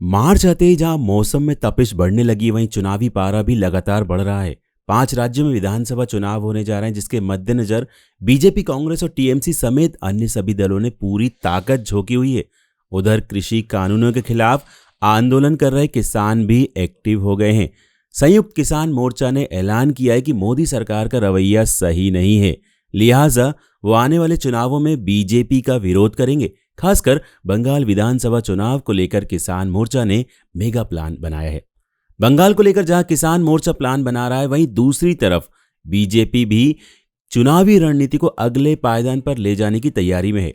मार्च आते ही जहां मौसम में तपिश बढ़ने लगी वहीं चुनावी पारा भी लगातार बढ़ रहा है। 5 राज्यों में विधानसभा चुनाव होने जा रहे हैं, जिसके मद्देनजर बीजेपी, कांग्रेस और टीएमसी समेत अन्य सभी दलों ने पूरी ताकत झोंकी हुई है। उधर कृषि कानूनों के खिलाफ आंदोलन कर रहे किसान भी एक्टिव हो गए हैं। संयुक्त किसान मोर्चा ने ऐलान किया है कि मोदी सरकार का रवैया सही नहीं है, लिहाजा वो आने वाले चुनावों में बीजेपी का विरोध करेंगे। खासकर बंगाल विधानसभा चुनाव को लेकर किसान मोर्चा ने मेगा प्लान बनाया है। बंगाल को लेकर जहां किसान मोर्चा प्लान बना रहा है, वहीं दूसरी तरफ बीजेपी भी चुनावी रणनीति को अगले पायदान पर ले जाने की तैयारी में है।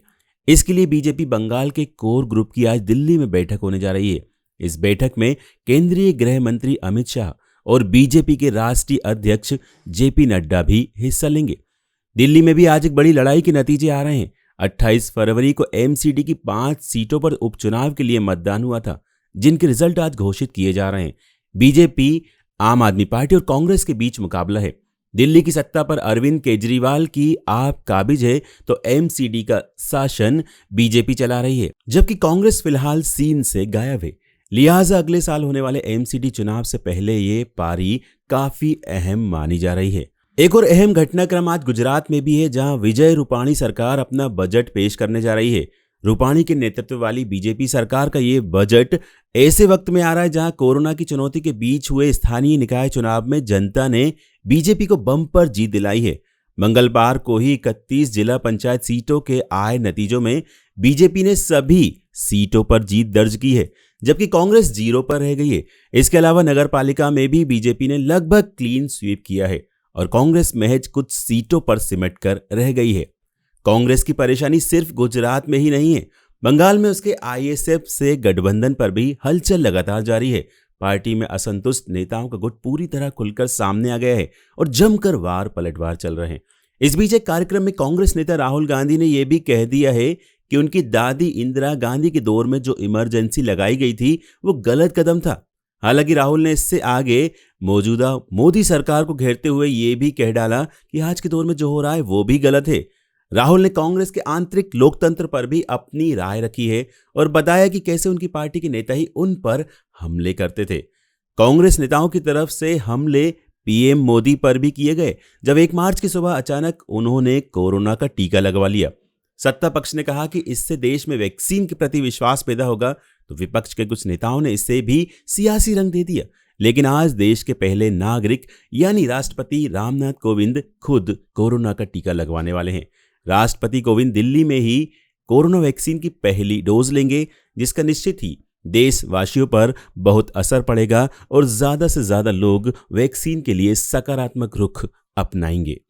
इसके लिए बीजेपी बंगाल के कोर ग्रुप की आज दिल्ली में बैठक होने जा रही है। इस बैठक में केंद्रीय गृह मंत्री अमित शाह और बीजेपी के राष्ट्रीय अध्यक्ष जेपी नड्डा भी हिस्सा लेंगे। दिल्ली में भी आज एक बड़ी लड़ाई के नतीजे आ रहे हैं। 28 फरवरी को एमसीडी की 5 सीटों पर उपचुनाव के लिए मतदान हुआ था, जिनके रिजल्ट आज घोषित किए जा रहे हैं। बीजेपी, आम आदमी पार्टी और कांग्रेस के बीच मुकाबला है। दिल्ली की सत्ता पर अरविंद केजरीवाल की आप काबिज है, तो एमसीडी का शासन बीजेपी चला रही है, जबकि कांग्रेस फिलहाल सीन से गायब है। लिहाजा अगले साल होने वाले एमसीडी चुनाव से पहले ये पारी काफी अहम मानी जा रही है। एक और अहम घटनाक्रम आज गुजरात में भी है, जहां विजय रूपाणी सरकार अपना बजट पेश करने जा रही है। रूपाणी के नेतृत्व वाली बीजेपी सरकार का ये बजट ऐसे वक्त में आ रहा है जहां कोरोना की चुनौती के बीच हुए स्थानीय निकाय चुनाव में जनता ने बीजेपी को बम्पर जीत दिलाई है। मंगलवार को ही 31 जिला पंचायत सीटों के आए नतीजों में बीजेपी ने सभी सीटों पर जीत दर्ज की है, जबकि कांग्रेस 0 पर रह गई है। इसके अलावा नगर पालिका में भी बीजेपी ने लगभग क्लीन स्वीप किया है और कांग्रेस महज कुछ सीटों पर सिमट कर रह गई है। कांग्रेस की परेशानी सिर्फ गुजरात में ही नहीं है, बंगाल में उसके आईएसएफ से गठबंधन पर भी हलचल लगातार जारी है। पार्टी में असंतुष्ट नेताओं का गुट पूरी तरह खुलकर सामने आ गया है और जमकर वार पलटवार चल रहे हैं। इस बीच एक कार्यक्रम में कांग्रेस नेता राहुल गांधी ने यह भी कह दिया है कि उनकी दादी इंदिरा गांधी के दौर में जो इमरजेंसी लगाई गई थी वो गलत कदम था। हालांकि राहुल ने इससे आगे मौजूदा मोदी सरकार को घेरते हुए ये भी कह डाला कि आज के दौर में जो हो रहा है वो भी गलत है। राहुल ने कांग्रेस के आंतरिक लोकतंत्र पर भी अपनी राय रखी है और बताया कि कैसे उनकी पार्टी के नेता ही उन पर हमले करते थे। कांग्रेस नेताओं की तरफ से हमले पीएम मोदी पर भी किए गए, जब 1 मार्च की सुबह अचानक उन्होंने कोरोना का टीका लगवा लिया। सत्ता पक्ष ने कहा कि इससे देश में वैक्सीन के प्रति विश्वास पैदा होगा, तो विपक्ष के कुछ नेताओं ने इससे भी सियासी रंग दे दिया। लेकिन आज देश के पहले नागरिक यानी राष्ट्रपति रामनाथ कोविंद खुद कोरोना का टीका लगवाने वाले हैं। राष्ट्रपति कोविंद दिल्ली में ही कोरोना वैक्सीन की पहली डोज लेंगे, जिसका निश्चित ही देशवासियों पर बहुत असर पड़ेगा और ज्यादा से ज्यादा लोग वैक्सीन के लिए सकारात्मक रुख अपनाएंगे।